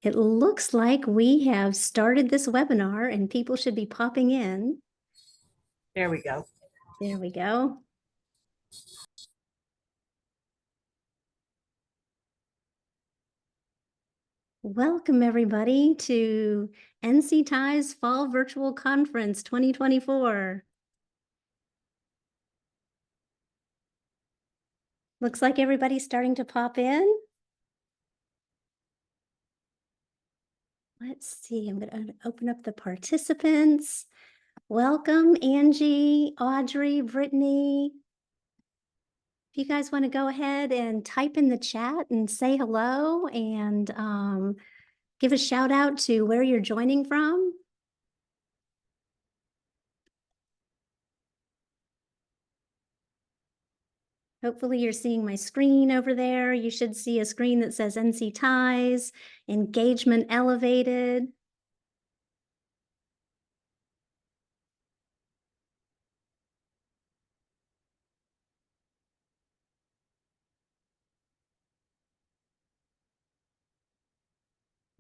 It looks like we have started this webinar and people should be popping in. There we go. There we go. Welcome everybody to NCTIES Fall Virtual Conference 2024. Looks like everybody's starting to pop in. Let's see, I'm going to open up the participants. Welcome, Angie, Audrey, Brittany. If you guys want to go ahead and type in the chat and say hello and give a shout out to where you're joining from. Hopefully you're seeing my screen over there. You should see a screen that says NCTIES, Engagement Elevated.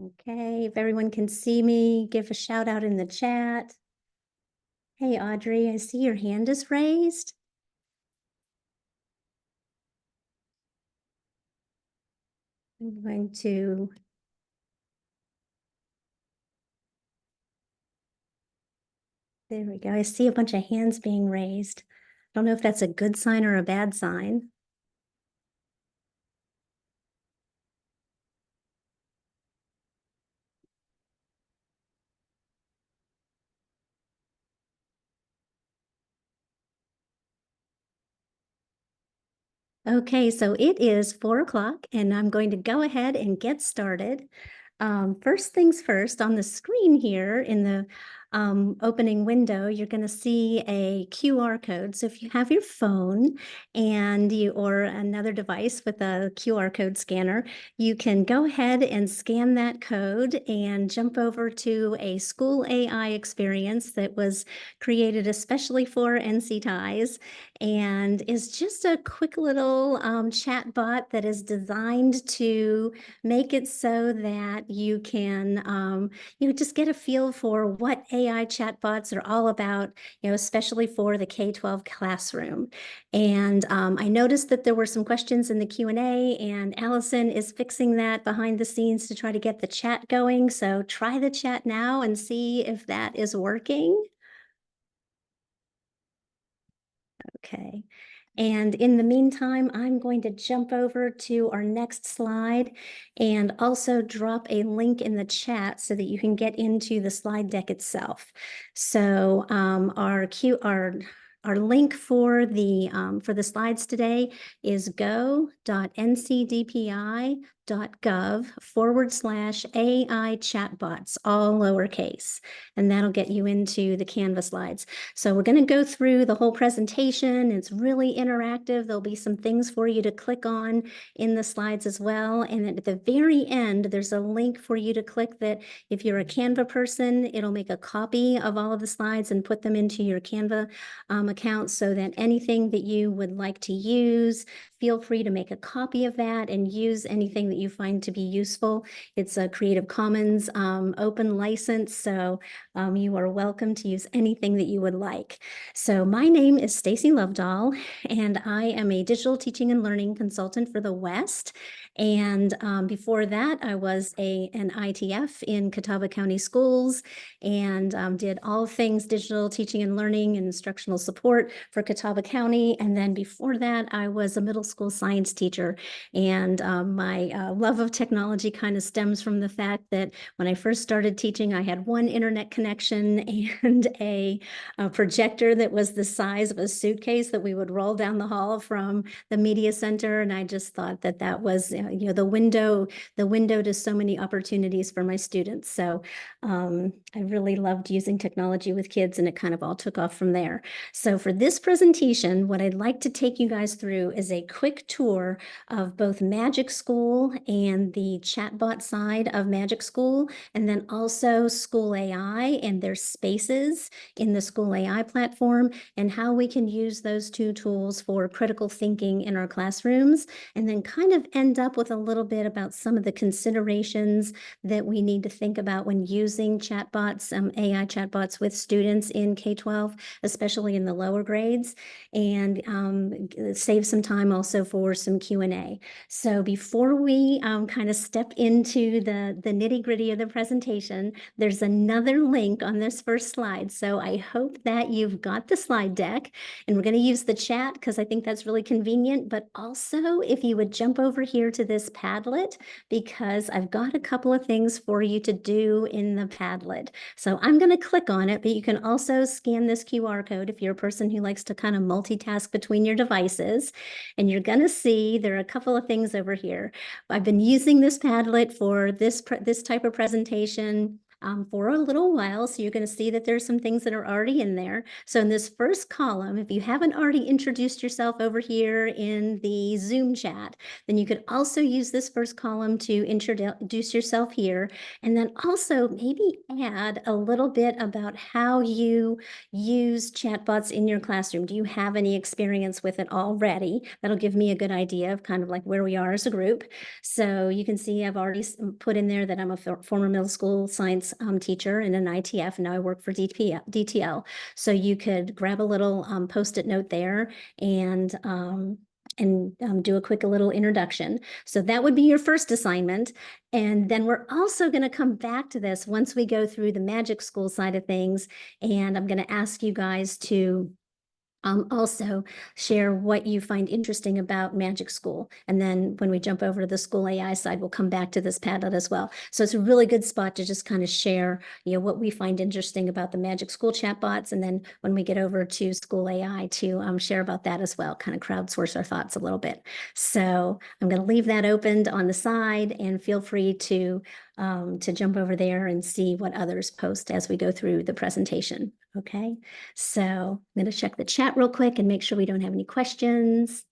Okay, if everyone can see me, give a shout out in the chat. Hey, Audrey, I see your hand is raised. I'm going to there we go. I see a bunch of hands being raised. I don't know if that's a good sign or a bad sign. Okay, so it is 4 o'clock and I'm going to go ahead and get started. First things first, on the screen here in the opening window, you're going to see a QR code. So if you have your phone and or another device with a QR code scanner, you can go ahead and scan that code and jump over to a school AI experience that was created especially for NCTIES and is just a quick little chat bot that is designed to make it so that you can just get a feel for what AI chatbots are all about, especially for the K-12 classroom. And I noticed that there were some questions in the Q&A, and Allison is fixing that behind the scenes to try to get the chat going. So try the chat now and see if that is working. Okay. And in the meantime, I'm going to jump over to our next slide and also drop a link in the chat so that you can get into the slide deck itself. So our link for the slides today is go.ncdpi.gov/AI chatbots, all lowercase, and that'll get you into the Canvas slides. So we're going to go through the whole presentation. It's really interactive. There'll be some things for you to click on in the slides as well. And at the very end, there's a link for you to click that if you're a Canva person, it'll make a copy of all of the slides and put them into your Canva account so that anything that you would like to use, feel free to make a copy of that and use anything that you find to be useful. It's a Creative Commons open license, so you are welcome to use anything that you would like. So my name is Stacy Lovedahl, and I am a digital teaching and learning consultant for the West. And before that, I was an ITF in Catawba County Schools and did all things digital teaching and learning and instructional support for Catawba County. And then before that, I was a middle school science teacher. And my love of technology kind of stems from the fact that when I first started teaching, I had one internet connection and a projector that was the size of a suitcase that we would roll down the hall from the media center. And I just thought that that was the window to so many opportunities for my students. So I really loved using technology with kids, and it kind of all took off from there. So for this presentation, what I'd like to take you guys through is a quick tour of both Magic School and the chatbot side of Magic School, and then also School AI and their spaces in the School AI platform, and how we can use those two tools for critical thinking in our classrooms, and then kind of end up with a little bit about some of the considerations that we need to think about when using chatbots, AI chatbots with students in K-12, especially in the lower grades, and save some time also for some Q&A. So before we kind of step into the nitty-gritty of the presentation, there's another link on this first slide. So I hope that you've got the slide deck, and we're going to use the chat because I think that's really convenient, but also if you would jump over here to this Padlet, because I've got a couple of things for you to do in the Padlet. So I'm going to click on it, but you can also scan this QR code if you're a person who likes to kind of multitask between your devices. And you're going to see there are a couple of things over here. I've been using this Padlet for this type of presentation for a little while. So you're going to see that there's some things that are already in there. So in this first column, if you haven't already introduced yourself over here in the Zoom chat, then you could also use this first column to introduce yourself here. And then also maybe add a little bit about how you use chatbots in your classroom. Do you have any experience with it already? That'll give me a good idea of kind of like where we are as a group. So you can see I've already put in there that I'm a former middle school science teacher in an ITF, and now I work for DTL. So you could grab a little Post-it note there and do a quick little introduction. So that would be your first assignment. And then we're also going to come back to this once we go through the Magic School side of things. And I'm going to ask you guys to also share what you find interesting about Magic School. And then when we jump over to the School AI side, we'll come back to this Padlet as well. So it's a really good spot to just kind of share, what we find interesting about the Magic School chatbots. And then when we get over to School AI to share about that as well, kind of crowdsource our thoughts a little bit. So I'm going to leave that opened on the side, and feel free to jump over there and see what others post as we go through the presentation. Okay, so I'm going to check the chat real quick and make sure we don't have any questions.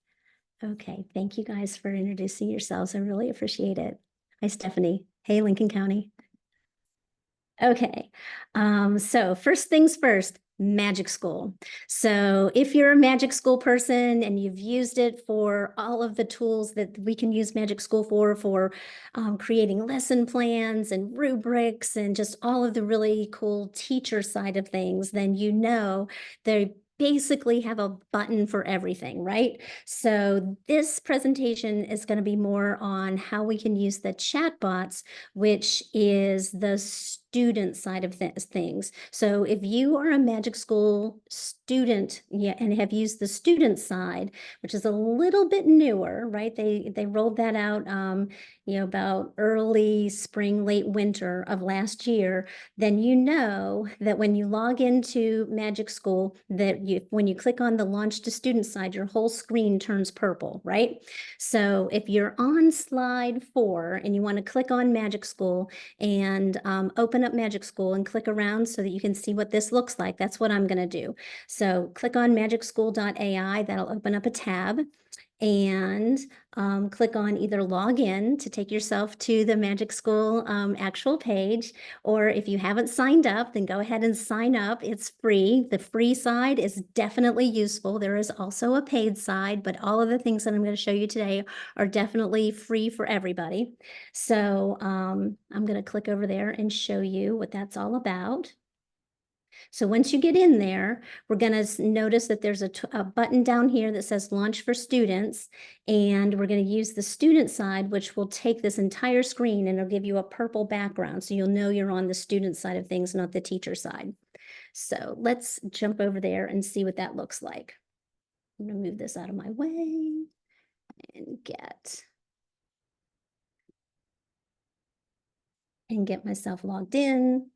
Okay, thank you guys for introducing yourselves. I really appreciate it. Hi, Stephanie. Hey, Lincoln County. Okay, so first things first, Magic School. So if you're a Magic School person and you've used it for all of the tools that we can use Magic School for creating lesson plans and rubrics and just all of the really cool teacher side of things, then they basically have a button for everything, right? So this presentation is going to be more on how we can use the chatbots, which is the student side of things. So if you are a Magic School student, and have used the student side, which is a little bit newer, right? They rolled that out, about early spring, late winter of last year. Then you know that when you log into Magic School, that when you click on the Launch to Student side, your whole screen turns purple, right? So if you're on slide 4 and you want to click on Magic School and open up Magic School and click around so that you can see what this looks like, that's what I'm going to do. So click on magicschool.ai, that'll open up a tab, and click on either log in to take yourself to the Magic School actual page, or if you haven't signed up, then go ahead and sign up. It's free. The free side is definitely useful. There is also a paid side, but all of the things that I'm going to show you today are definitely free for everybody. So I'm going to click over there and show you what that's all about. So once you get in there, we're going to notice that there's a button down here that says Launch for Students, and we're going to use the student side, which will take this entire screen and it'll give you a purple background, so you'll know you're on the student side of things, not the teacher side. So let's jump over there and see what that looks like. I'm going to move this out of my way and get myself logged in.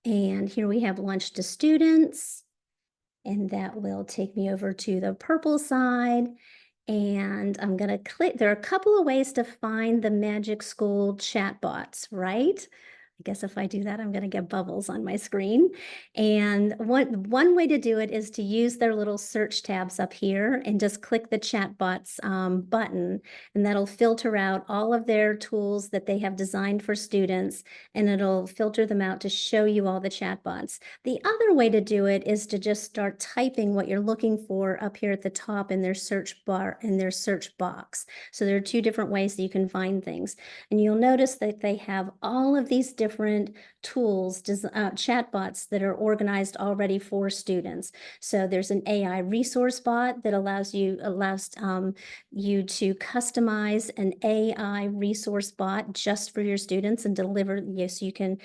And here we have Launch to Students, and that will take me over to the purple side. And I'm going to click. There are a couple of ways to find the Magic School chatbots, right? I guess if I do that, I'm gonna get bubbles on my screen. And one way to do it is to use their little search tabs up here and just click the Chatbots button, and that'll filter out all of their tools that they have designed for students, and it'll filter them out to show you all the chatbots. The other way to do it is to just start typing what you're looking for up here at the top in their search bar, in their search box. So there are two different ways that you can find things. And you'll notice that they have all of these different tools, chatbots that are organized already for students. So there's an AI resource bot that allows you to customize an AI resource bot just for your students and deliver. Yes, you can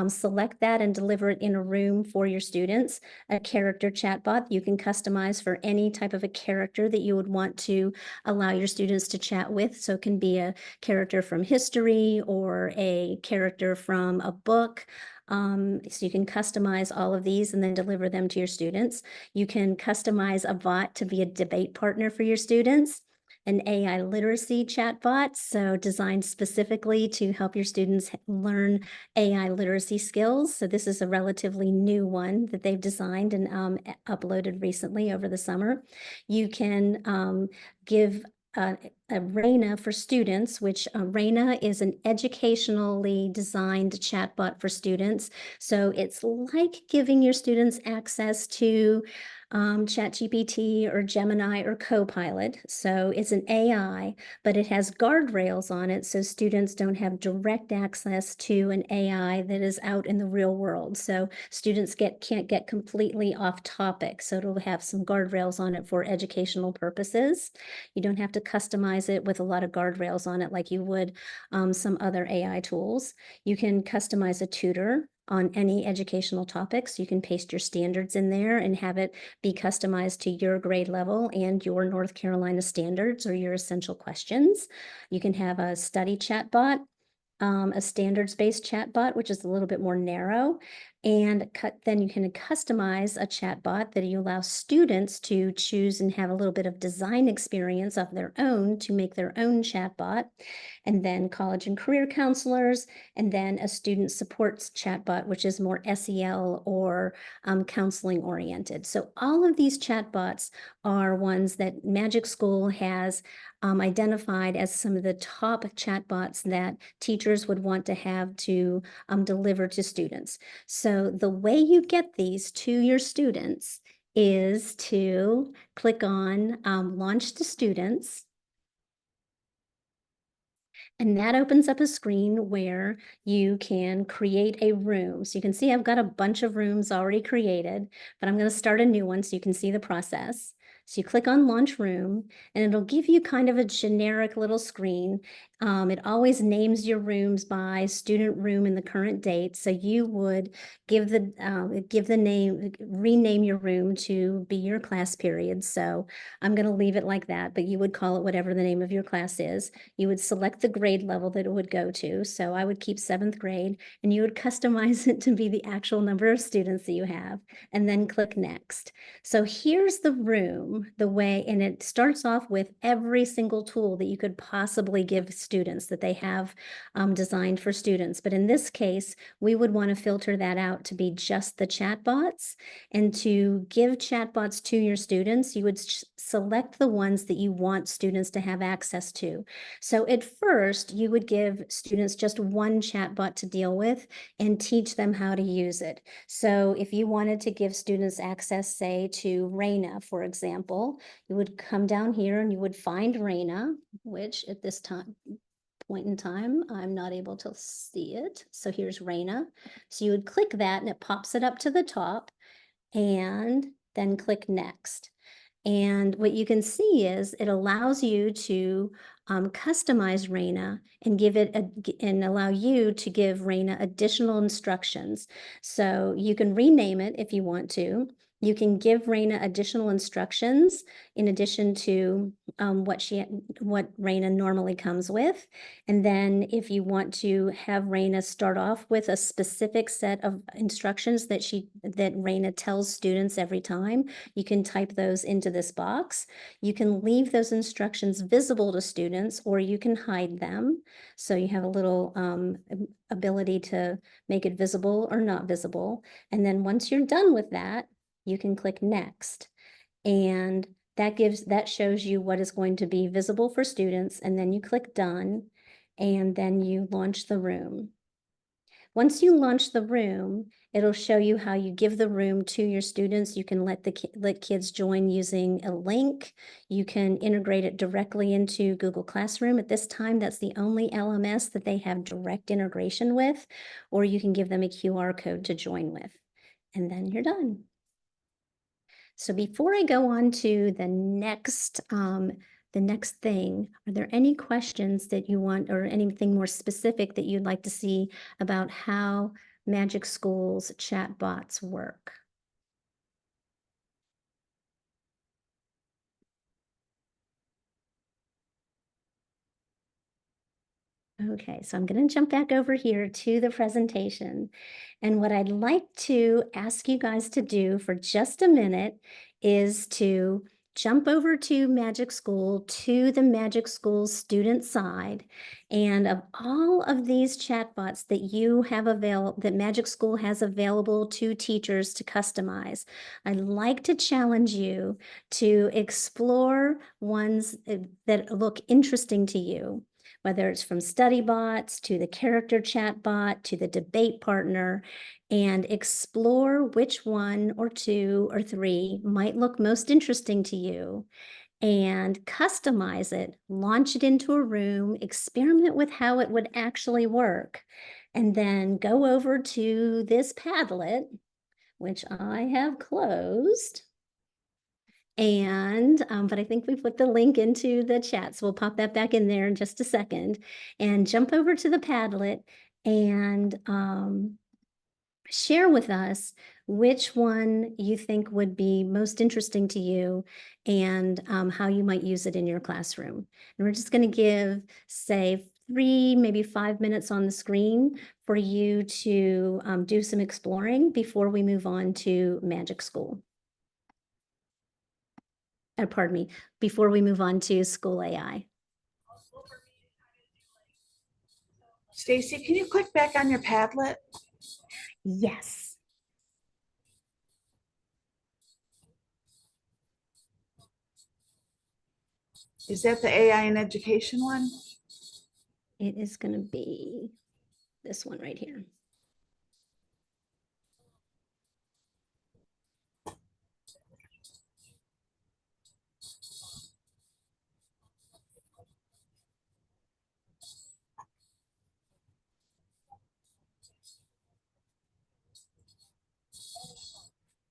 select that and deliver it in a room for your students. A character chatbot you can customize for any type of a character that you would want to allow your students to chat with. So it can be a character from history or a character from a book. So you can customize all of these and then deliver them to your students. You can customize a bot to be a debate partner for your students. An AI literacy chatbot, so designed specifically to help your students learn AI literacy skills. So this is a relatively new one that they've designed and uploaded recently over the summer. You can give a Raina for students, which Raina is an educationally designed chatbot for students. So it's like giving your students access to ChatGPT or Gemini or Copilot. So it's an AI, but it has guardrails on it so students don't have direct access to an AI that is out in the real world. So students can't get completely off topic. So it'll have some guardrails on it for educational purposes. You don't have to customize it with a lot of guardrails on it like you would some other AI tools. You can customize a tutor on any educational topics. You can paste your standards in there and have it be customized to your grade level and your North Carolina standards or your essential questions. You can have a study chatbot, a standards-based chatbot, which is a little bit more narrow, and then you can customize a chatbot that you allow students to choose and have a little bit of design experience of their own to make their own chatbot, and then college and career counselors, and then a student supports chatbot, which is more SEL or counseling oriented. So all of these chatbots are ones that Magic School has identified as some of the top chatbots that teachers would want to have to deliver to students. So the way you get these to your students is to click on Launch to Students. And that opens up a screen where you can create a room. So you can see I've got a bunch of rooms already created, but I'm going to start a new one so you can see the process. So you click on Launch Room, and it'll give you kind of a generic little screen. It always names your rooms by student room and the current date. So you would give the name, rename your room to be your class period. So I'm going to leave it like that, but you would call it whatever the name of your class is. You would select the grade level that it would go to. So I would keep 7th grade, and you would customize it to be the actual number of students that you have, and then click Next. So here's the room, the way, and it starts off with every single tool that you could possibly give students that they have designed for students. But in this case, we would want to filter that out to be just the chatbots. And to give chatbots to your students, you would select the ones that you want students to have access to. So at first, you would give students just one chatbot to deal with and teach them how to use it. So if you wanted to give students access, say, to Raina, for example, you would come down here and you would find Raina, which at this point in time, I'm not able to see it. So here's Raina. So you would click that and it pops it up to the top, and then click Next. And what you can see is it allows you to customize Raina and and allow you to give Raina additional instructions. So you can rename it if you want to. You can give Raina additional instructions in addition to what Raina normally comes with. And then if you want to have Raina start off with a specific set of instructions that Raina tells students every time, you can type those into this box. You can leave those instructions visible to students, or you can hide them. So you have a little ability to make it visible or not visible. And then once you're done with that, you can click next, and that shows you what is going to be visible for students, and then you click done, and then you launch the room. Once you launch the room, it'll show you how you give the room to your students. You can let kids join using a link. You can integrate it directly into Google Classroom. At this time, that's the only LMS that they have direct integration with, or you can give them a QR code to join with, and then you're done. So before I go on to the next thing, are there any questions that you want, or anything more specific that you'd like to see about how Magic School's chatbots work? Okay, so I'm going to jump back over here to the presentation. And what I'd like to ask you guys to do for just a minute is to jump over to Magic School, to the Magic School student side. And of all of these chatbots that you have available, that Magic School has available to teachers to customize, I'd like to challenge you to explore ones that look interesting to you, whether it's from study bots to the character chat bot to the debate partner, and explore which one or two or three might look most interesting to you, and customize it, launch it into a room, experiment with how it would actually work, and then go over to this Padlet, which I have closed. And, but I think we put the link into the chat, so we'll pop that back in there in just a second, and jump over to the Padlet and share with us which one you think would be most interesting to you, and how you might use it in your classroom. And we're just going to give, say, 3, maybe 5 minutes on the screen for you to do some exploring before we move on to Magic School. Pardon me, before we move on to School AI. Stacy, can you click back on your Padlet? Yes. Is that the AI in education one? It is going to be this one right here.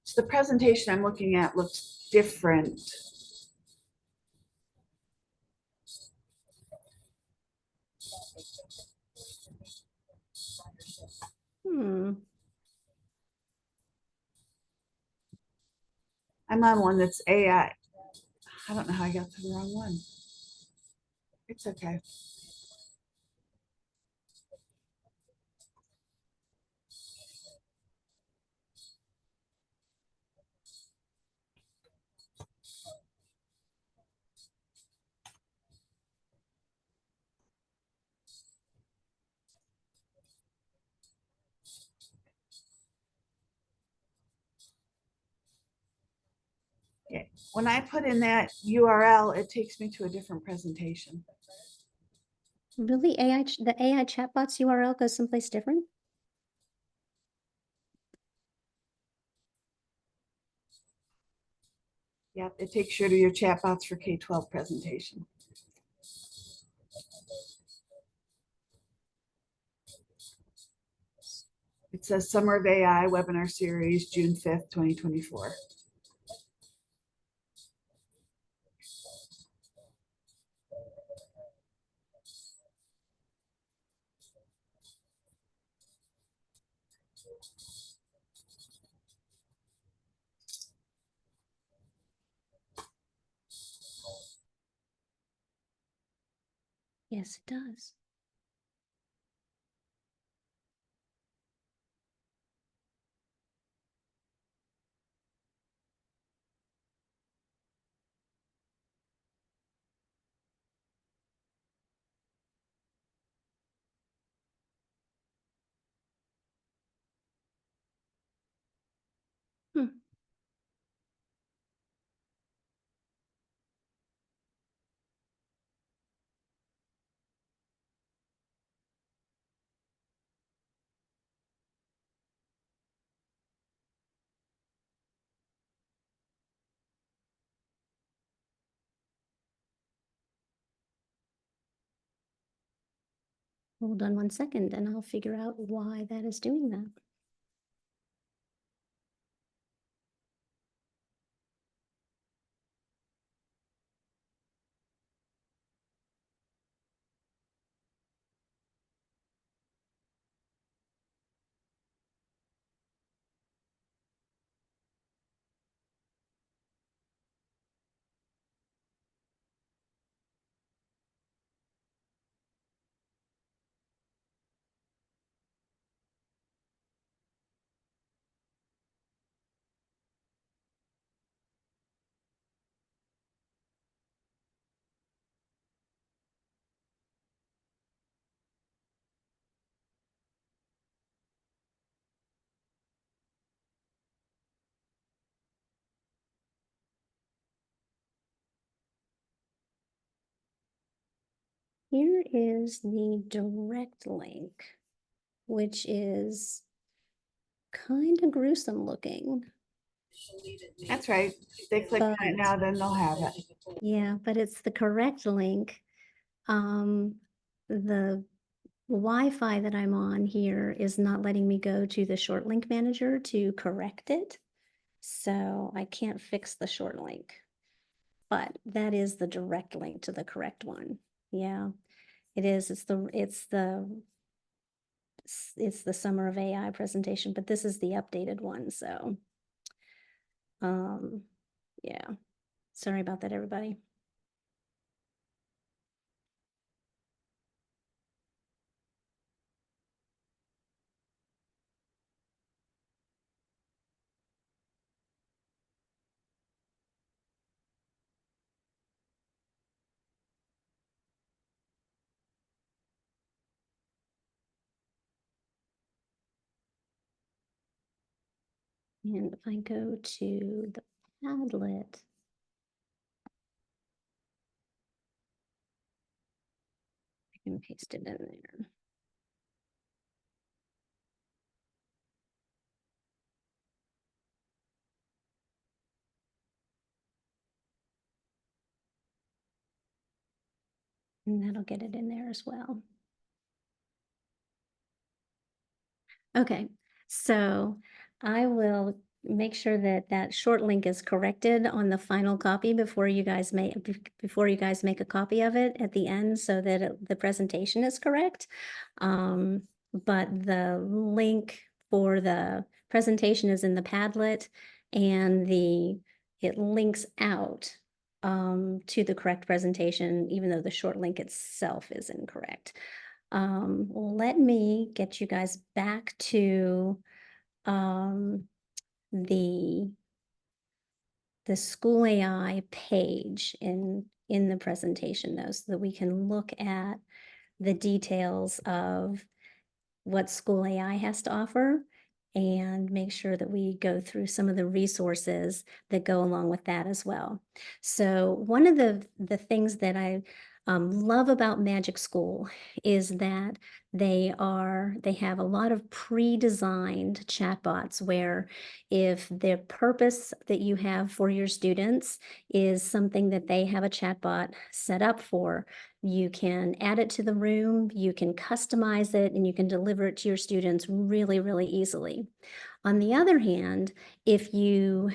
So the presentation I'm looking at looks different. I'm on one that's AI. I don't know how I got to the wrong one. It's okay. Yeah. When I put in that URL, it takes me to a different presentation. Really, the AI chatbots URL goes someplace different? Yep, it takes you to your chatbots for K-12 presentation. It says Summer of AI webinar series, June 5th, 2024. Yes, it does. Hmm. Hold on 1 second and I'll figure out why that is doing that. Here is the direct link, which is kind of gruesome looking. That's right. If they click on it now, then they'll have it. Yeah, but it's the correct link. The Wi-Fi that I'm on here is not letting me go to the short link manager to correct it. So I can't fix the short link. But that is the direct link to the correct one. Yeah, it is. It's the Summer of AI presentation, but this is the updated one. So, yeah, sorry about that, everybody. And if I go to the Padlet, I can paste it in there. And that'll get it in there as well. Okay, so I will make sure that that short link is corrected on the final copy before you guys make a copy of it at the end, so that the presentation is correct. But the link for the presentation is in the Padlet, and it links out to the correct presentation, even though the short link itself is incorrect. Let me get you guys back to the School AI page in the presentation, though, so that we can look at the details of what School AI has to offer and make sure that we go through some of the resources that go along with that as well. So one of the things that I love about Magic School is that they have a lot of pre-designed chatbots where if the purpose that you have for your students is something that they have a chatbot set up for, you can add it to the room, you can customize it, and you can deliver it to your students really, really easily. On the other hand, if you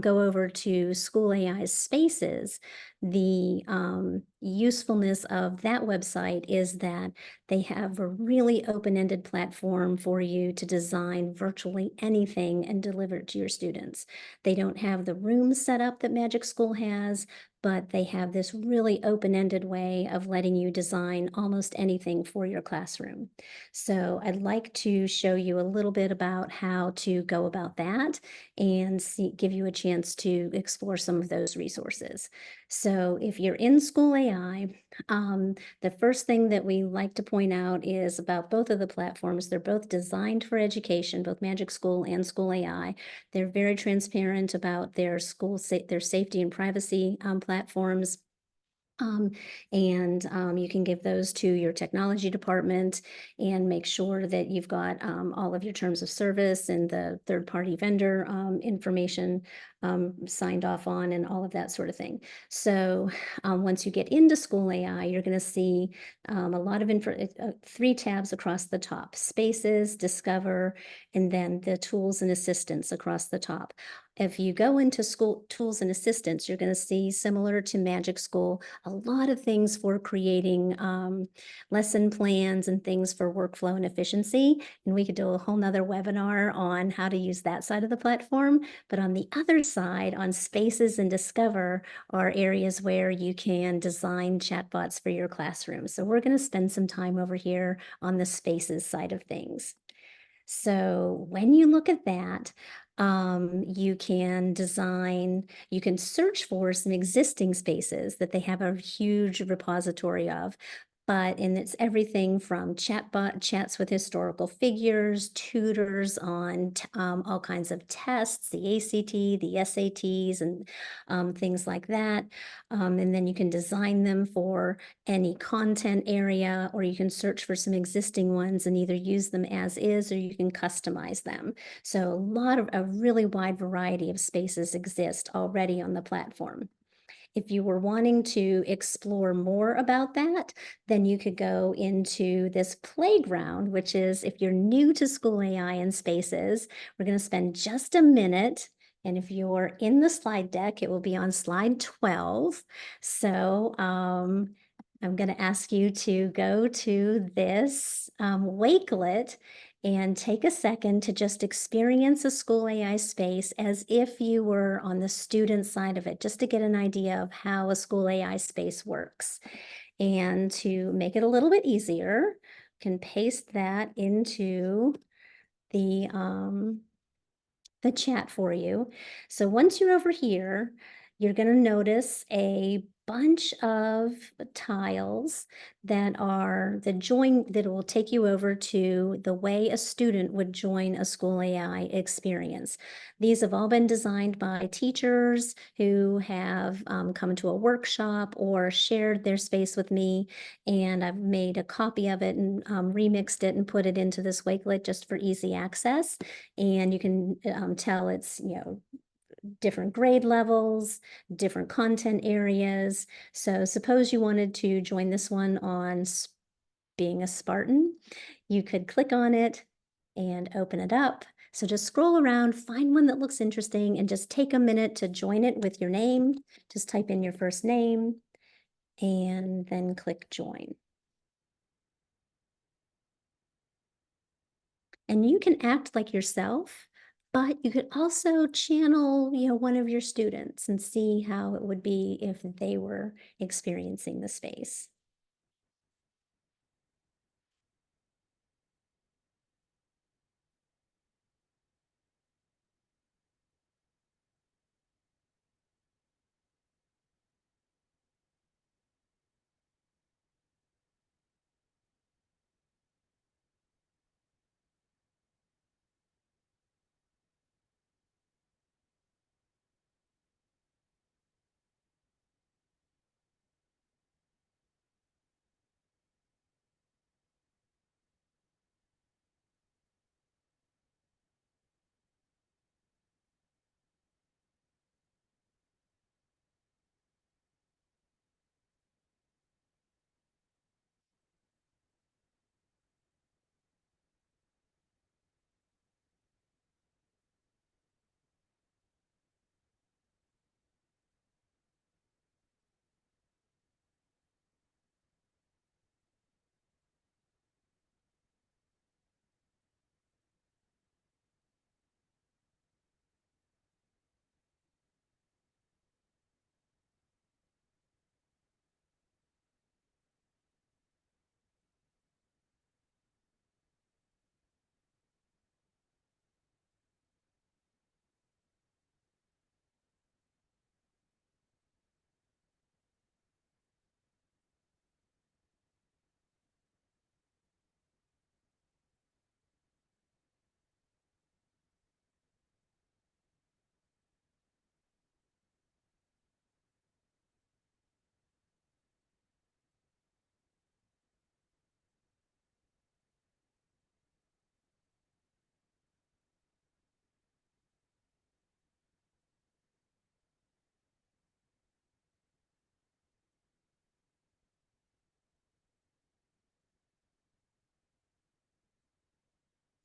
go over to School AI's Spaces, the usefulness of that website is that they have a really open-ended platform for you to design virtually anything and deliver it to your students. They don't have the rooms set up that Magic School has, but they have this really open-ended way of letting you design almost anything for your classroom. So I'd like to show you a little bit about how to go about that and give you a chance to explore some of those resources. So if you're in School AI, the first thing that we like to point out is about both of the platforms. They're both designed for education, both Magic School and School AI. They're very transparent about their their safety and privacy platforms. Um, you can give those to your technology department and make sure that you've got all of your terms of service and the third-party vendor information signed off on and all of that sort of thing. So once you get into School AI, you're going to see a lot of three tabs across the top: Spaces, Discover, and then the Tools and Assistance across the top. If you go into School Tools and Assistance, you're going to see, similar to Magic School, a lot of things for creating lesson plans and things for workflow and efficiency. And we could do a whole nother webinar on how to use that side of the platform. But on the other side, on Spaces and Discover, are areas where you can design chatbots for your classroom. So we're going to spend some time over here on the Spaces side of things. So when you look at that, you can search for some existing spaces that they have a huge repository of. And it's everything from chats with historical figures, tutors on all kinds of tests, the ACT, the SATs, and things like that. And then you can design them for any content area, or you can search for some existing ones and either use them as is, or you can customize them. So a really wide variety of spaces exist already on the platform. If you were wanting to explore more about that, then you could go into this playground, which is, if you're new to School AI and Spaces, we're going to spend just a minute. And if you're in the slide deck, it will be on slide 12. So I'm going to ask you to go to this Wakelet and take a second to just experience a School AI space as if you were on the student side of it, just to get an idea of how a School AI space works. And to make it a little bit easier, can paste that into the chat for you. So once you're over here, you're going to notice a bunch of tiles that will take you over to the way a student would join a School AI experience. These have all been designed by teachers who have come to a workshop or shared their space with me, and I've made a copy of it and remixed it and put it into this Wakelet just for easy access. And you can tell it's, different grade levels, different content areas. So suppose you wanted to join this one on being a Spartan, you could click on it and open it up. So just scroll around, find one that looks interesting, and just take a minute to join it with your name. Just type in your first name and then click join. And you can act like yourself, but you could also channel, one of your students and see how it would be if they were experiencing the space.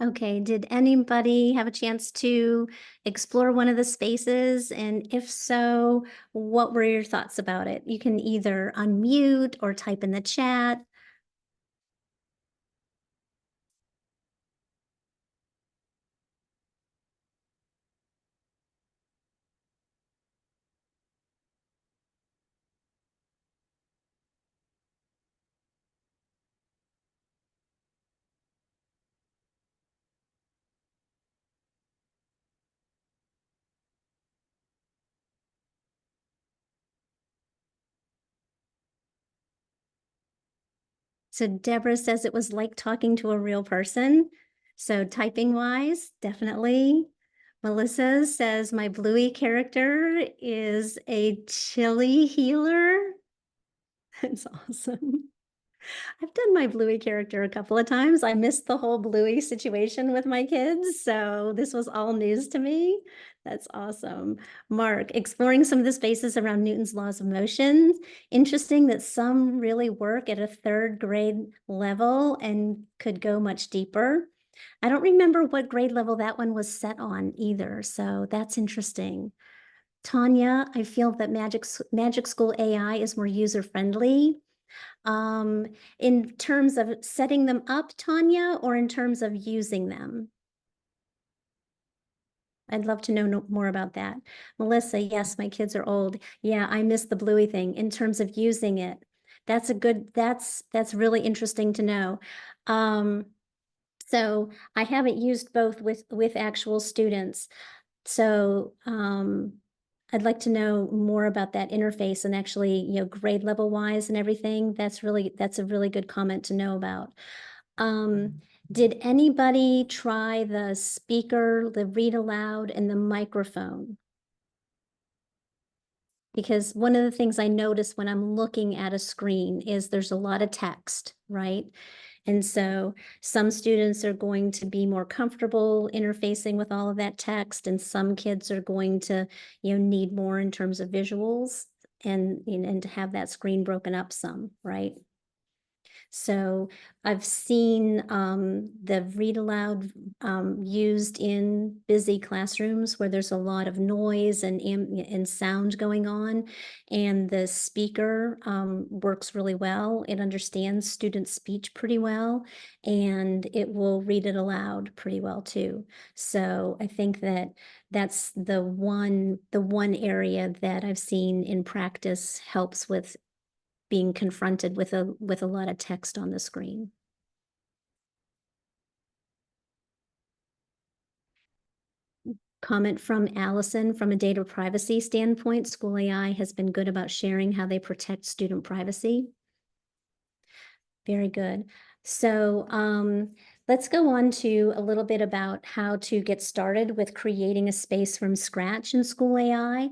Okay, did anybody have a chance to explore one of the spaces? And if so, what were your thoughts about it? You can either unmute or type in the chat. So Deborah says it was like talking to a real person. So typing wise, definitely. Melissa says my Bluey character is a chili healer. That's awesome. I've done my Bluey character a couple of times. I missed the whole Bluey situation with my kids, so this was all news to me. That's awesome. Mark, exploring some of the spaces around Newton's laws of motion. Interesting that some really work at a third grade level and could go much deeper. I don't remember what grade level that one was set on either, so that's interesting. Tanya, I feel that Magic School AI is more user-friendly. In terms of setting them up, Tanya, or in terms of using them? I'd love to know more about that. Melissa, yes, my kids are old. Yeah, I miss the Bluey thing. In terms of using it, that's really interesting to know. So I haven't used both with actual students. So I'd like to know more about that interface and actually, grade level wise and everything. That's a really good comment to know about. Did anybody try the speaker, the read aloud, and the microphone? Because one of the things I notice when I'm looking at a screen is there's a lot of text, right? And so some students are going to be more comfortable interfacing with all of that text, and some kids are going to, need more in terms of visuals and to have that screen broken up some, right? So I've seen the read aloud used in busy classrooms where there's a lot of noise and sound going on, and the speaker works really well. It understands student speech pretty well, and it will read it aloud pretty well too. So I think that's the one area that I've seen in practice helps with being confronted with a lot of text on the screen. Comment from Allison, from a data privacy standpoint, School AI has been good about sharing how they protect student privacy. Very good. So let's go on to a little bit about how to get started with creating a space from scratch in School AI.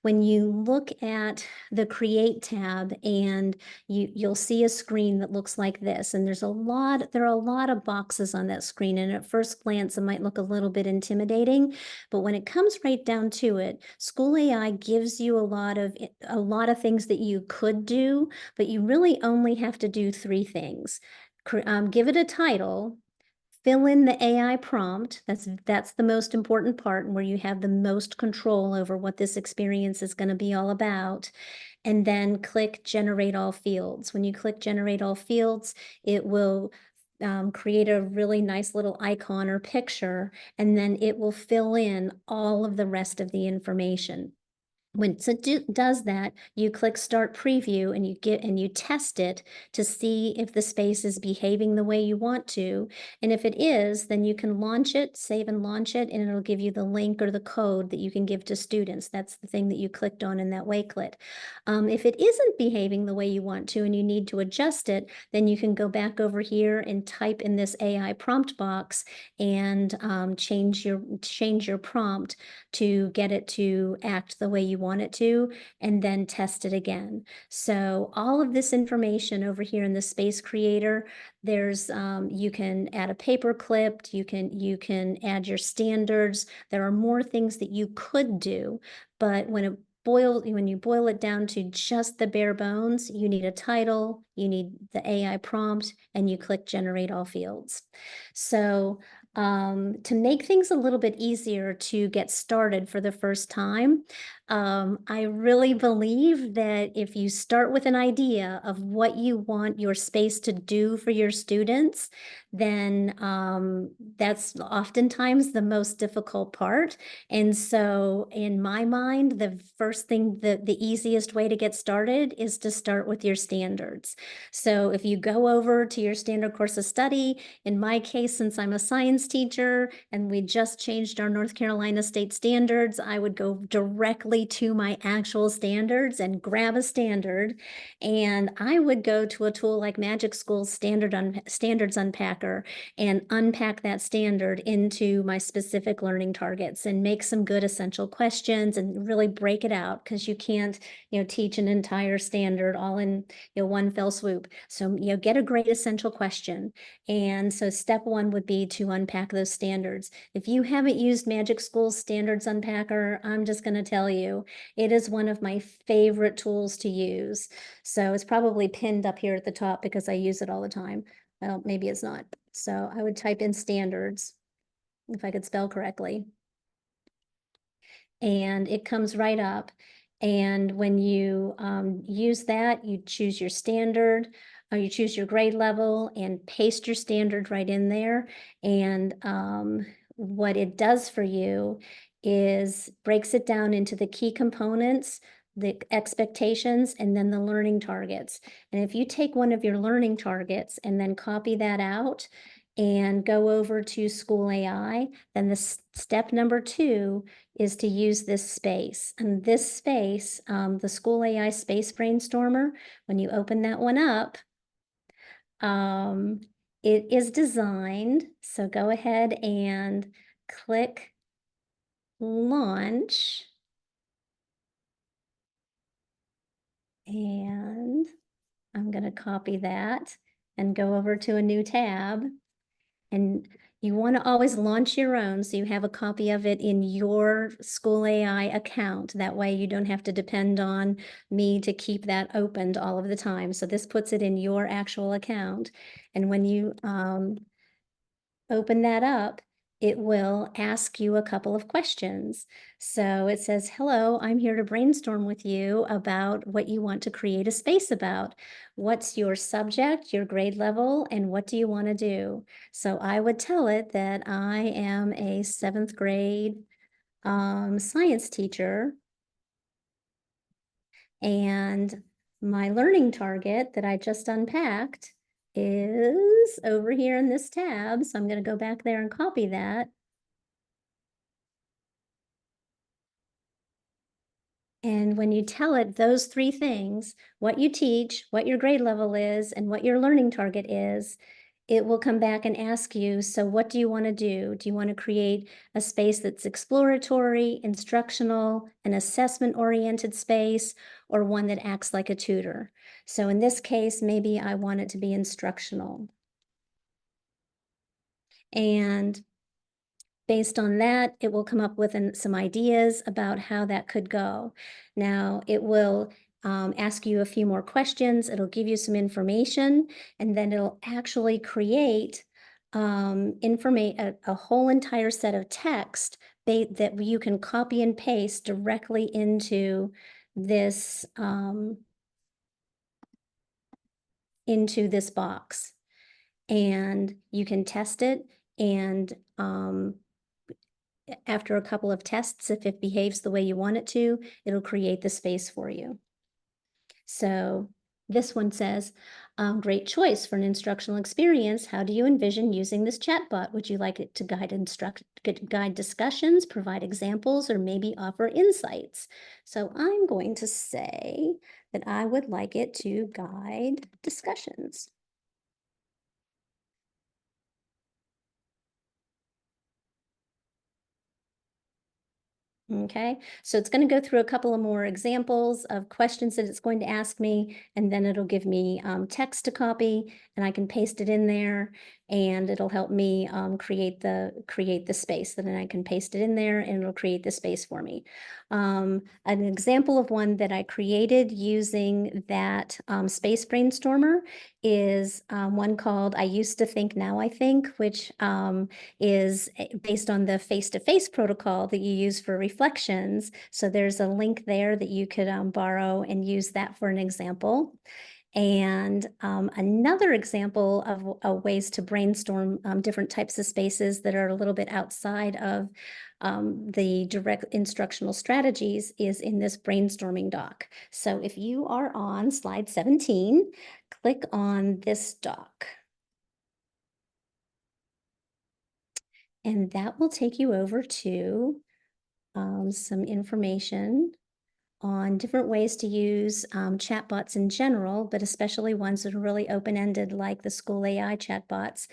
When you look at the Create tab, and you'll see a screen that looks like this, and there are a lot of boxes on that screen, and at first glance it might look a little bit intimidating, but when it comes right down to it, School AI gives you a lot of things that you could do, but you really only have to do 3 things. Give it a title, fill in the AI prompt. That's the most important part, and where you have the most control over what this experience is going to be all about. And then click Generate All Fields. When you click Generate All Fields, it will create a really nice little icon or picture, and then it will fill in all of the rest of the information. When it does that, you click Start Preview, and you test it to see if the space is behaving the way you want to. And if it is, then you can launch it, save and launch it, and it'll give you the link or the code that you can give to students. That's the thing that you clicked on in that wakelet. If it isn't behaving the way you want to and you need to adjust it, then you can go back over here and type in this AI prompt box and change your prompt to get it to act the way you want it to, and then test it again. So all of this information over here in the Space Creator, there's you can add a paper clip, you can add your standards. There are more things that you could do, but when you boil it down to just the bare bones, you need a title, you need the AI prompt, and you click Generate All Fields. So to make things a little bit easier to get started for the first time, I really believe that if you start with an idea of what you want your space to do for your students, then that's oftentimes the most difficult part. And so in my mind, the first thing, the easiest way to get started is to start with your standards. So if you go over to your standard course of study, in my case, since I'm a science teacher and we just changed our North Carolina state standards, I would go directly to my actual standards and grab a standard. And I would go to a tool like Magic School's Standards Unpacker and unpack that standard into my specific learning targets and make some good essential questions and really break it out, because you can't, teach an entire standard all in, one fell swoop. So, get a great essential question. And so step one would be to unpack those standards. If you haven't used Magic School's Standards Unpacker, I'm just going to tell you, it is one of my favorite tools to use. So it's probably pinned up here at the top because I use it all the time. Well, maybe it's not. So I would type in standards if I could spell correctly. And it comes right up. And when you use that, you choose your standard, or you choose your grade level and paste your standard right in there. And what it does for you is breaks it down into the key components, the expectations, and then the learning targets. And if you take one of your learning targets and then copy that out and go over to School AI, then the step number 2 is to use this space. And this space, the School AI Space Brainstormer, when you open that one up, it is designed, so go ahead and click launch. And I'm going to copy that and go over to a new tab. And you want to always launch your own, so you have a copy of it in your School AI account. That way you don't have to depend on me to keep that opened all of the time. So this puts it in your actual account. And when you open that up, it will ask you a couple of questions. So it says, hello, I'm here to brainstorm with you about what you want to create a space about. What's your subject, your grade level, and what do you want to do? So I would tell it that I am a 7th grade science teacher, and my learning target that I just unpacked is over here in this tab. So I'm going to go back there and copy that. And when you tell it those 3 things, what you teach, what your grade level is, and what your learning target is, it will come back and ask you, so what do you want to do? Do you want to create a space that's exploratory, instructional, an assessment-oriented space, or one that acts like a tutor? So in this case, maybe I want it to be instructional. And based on that, it will come up with some ideas about how that could go. Now, it will ask you a few more questions. It'll give you some information, and then it'll actually create a whole entire set of text that you can copy and paste directly into this box. And you can test it, and after a couple of tests, if it behaves the way you want it to, it'll create the space for you. So this one says, great choice for an instructional experience. How do you envision using this chatbot? Would you like it to guide discussions, provide examples, or maybe offer insights? So I'm going to say that I would like it to guide discussions. Okay, so it's going to go through a couple of more examples of questions that it's going to ask me, and then it'll give me text to copy, and I can paste it in there, and it'll help me create the space. Then I can paste it in there, and it'll create the space for me. An example of one that I created using that space brainstormer is one called "I Used to Think, Now I Think," which is based on the face-to-face protocol that you use for reflections. So there's a link there that you could borrow and use that for an example. And another example of ways to brainstorm different types of spaces that are a little bit outside of the direct instructional strategies is in this brainstorming doc. So if you are on slide 17, click on this doc. And that will take you over to some information on different ways to use chatbots in general, but especially ones that are really open-ended like the school AI chatbots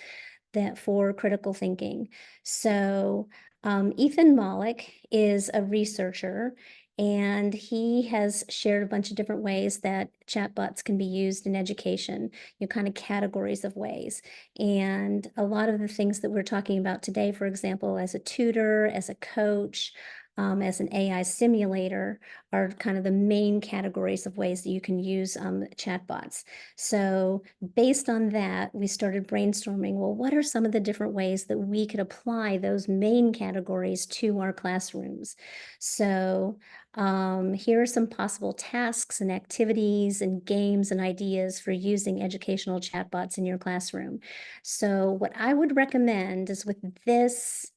that for critical thinking. So Ethan Mollick is a researcher, and he has shared a bunch of different ways that chatbots can be used in education, kind of categories of ways. And a lot of the things that we're talking about today, for example, as a tutor, as a coach, as an AI simulator, are kind of the main categories of ways that you can use chatbots. So based on that, we started brainstorming, well, what are some of the different ways that we could apply those main categories to our classrooms? So here are some possible tasks and activities and games and ideas for using educational chatbots in your classroom. So what I would recommend is with this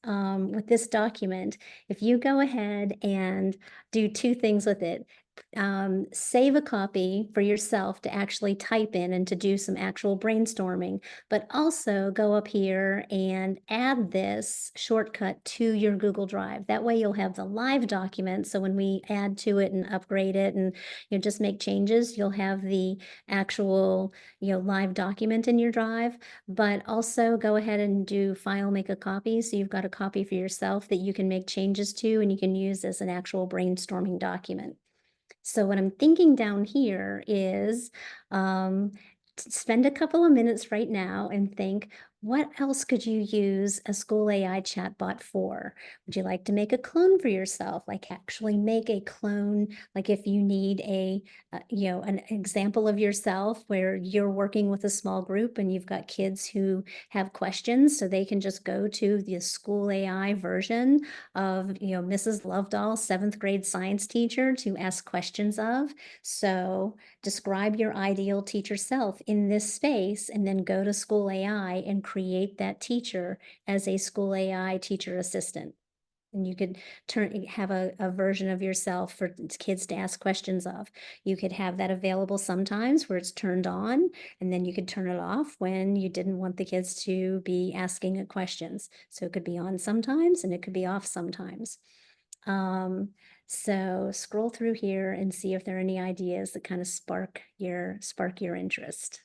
document, if you go ahead and do two things with it. Save a copy for yourself to actually type in and to do some actual brainstorming, but also go up here and add this shortcut to your Google Drive. That way you'll have the live document. So when we add to it and upgrade it and just make changes, you'll have the actual live document in your drive. But also go ahead and do file, make a copy. So you've got a copy for yourself that you can make changes to and you can use as an actual brainstorming document. So what I'm thinking down here is spend a couple of minutes right now and think, what else could you use a school AI chatbot for? Would you like to make a clone for yourself? Like actually make a clone, like if you need an example of yourself where you're working with a small group and you've got kids who have questions, so they can just go to the school AI version of, Mrs. Lovedoll, 7th grade science teacher to ask questions of. So describe your ideal teacher self in this space and then go to School AI and create that teacher as a School AI teacher assistant. And you could have a version of yourself for kids to ask questions of. You could have that available sometimes where it's turned on, and then you could turn it off when you didn't want the kids to be asking questions. So it could be on sometimes and it could be off sometimes. So scroll through here and see if there are any ideas that kind of spark your interest.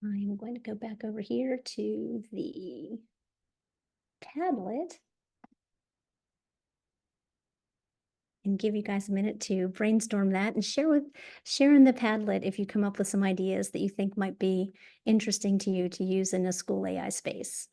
I'm going to go back over here to the Padlet and give you guys a minute to brainstorm that and share in the Padlet if you come up with some ideas that you think might be interesting to you to use in a school AI space.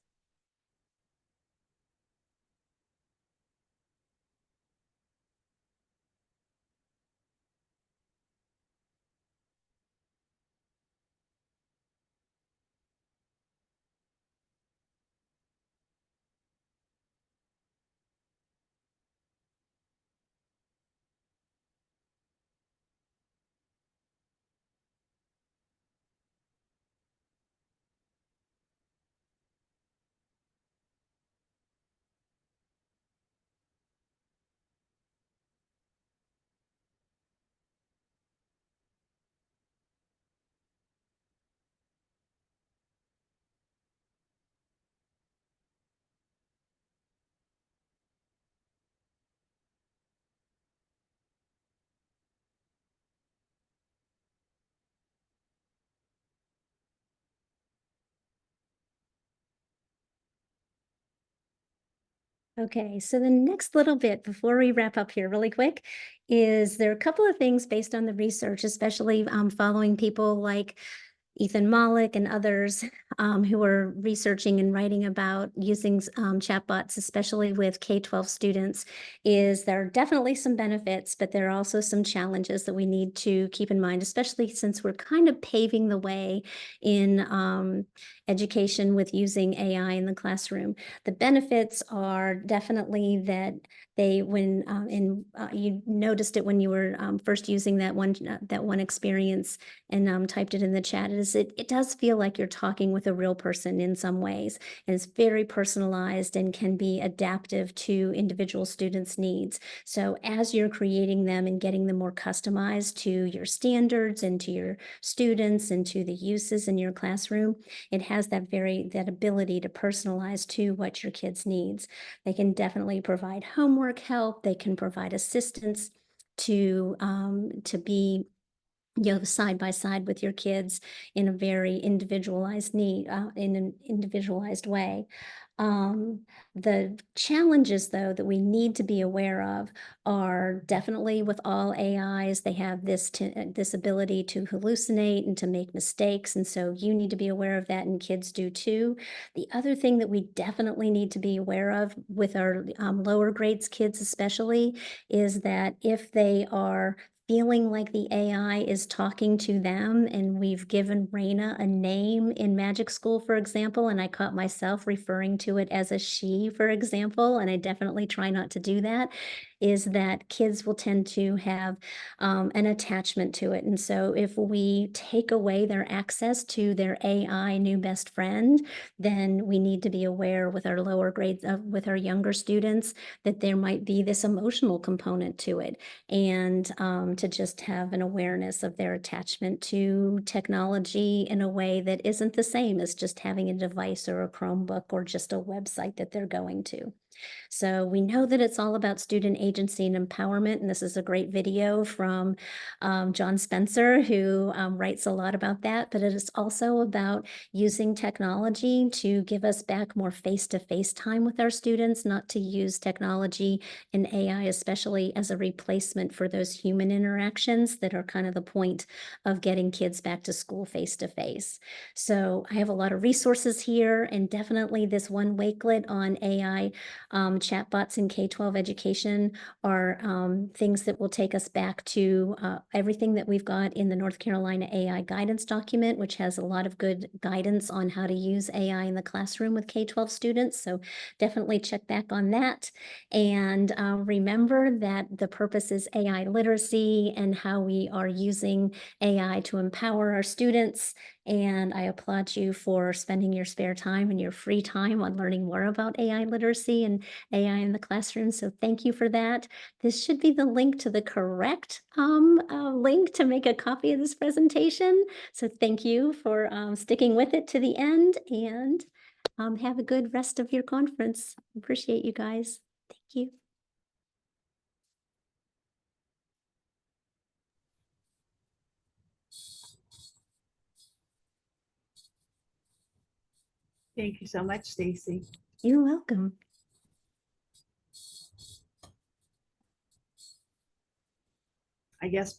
Okay, so the next little bit before we wrap up here really quick is there are a couple of things based on the research, especially following people like Ethan Mollick and others who are researching and writing about using chatbots, especially with K-12 students, is there are definitely some benefits, but there are also some challenges that we need to keep in mind, especially since we're kind of paving the way in education with using AI in the classroom. The benefits are definitely that you noticed it when you were first using that one experience and typed it in the chat, is it does feel like you're talking with a real person in some ways, and it's very personalized and can be adaptive to individual students' needs. So as you're creating them and getting them more customized to your standards and to your students and to the uses in your classroom, it has that ability to personalize to what your kids needs. They can definitely provide homework help. They can provide assistance to be side by side with your kids in a very in an individualized way. Um, the challenges, though, that we need to be aware of are definitely with all AIs, they have this ability to hallucinate and to make mistakes. And so you need to be aware of that, and kids do too. The other thing that we definitely need to be aware of with our lower grades kids, especially, is that if they are feeling like the AI is talking to them, and we've given Raina a name in Magic School, for example, and I caught myself referring to it as a she, for example, and I definitely try not to do that, is that kids will tend to have an attachment to it. And so if we take away their access to their AI new best friend, then we need to be aware with our lower grades, with our younger students, that there might be this emotional component to it, and to just have an awareness of their attachment to technology in a way that isn't the same as just having a device or a Chromebook or just a website that they're going to. So we know that it's all about student agency and empowerment, and this is a great video from John Spencer, who writes a lot about that, but it is also about using technology to give us back more face-to-face time with our students, not to use technology and AI especially as a replacement for those human interactions that are kind of the point of getting kids back to school face-to-face. So I have a lot of resources here, and definitely this one wakelet on AI chatbots in K-12 education are things that will take us back to everything that we've got in the North Carolina AI guidance document, which has a lot of good guidance on how to use AI in the classroom with K-12 students. So definitely check back on that. And remember that the purpose is AI literacy and how we are using AI to empower our students. And I applaud you for spending your spare time and your free time on learning more about AI literacy and AI in the classroom. So thank you for that. This should be the link to the correct link to make a copy of this presentation. So thank you for sticking with it to the end, and have a good rest of your conference. Appreciate you guys. Thank you. Thank you so much, Stacy. You're welcome. I guess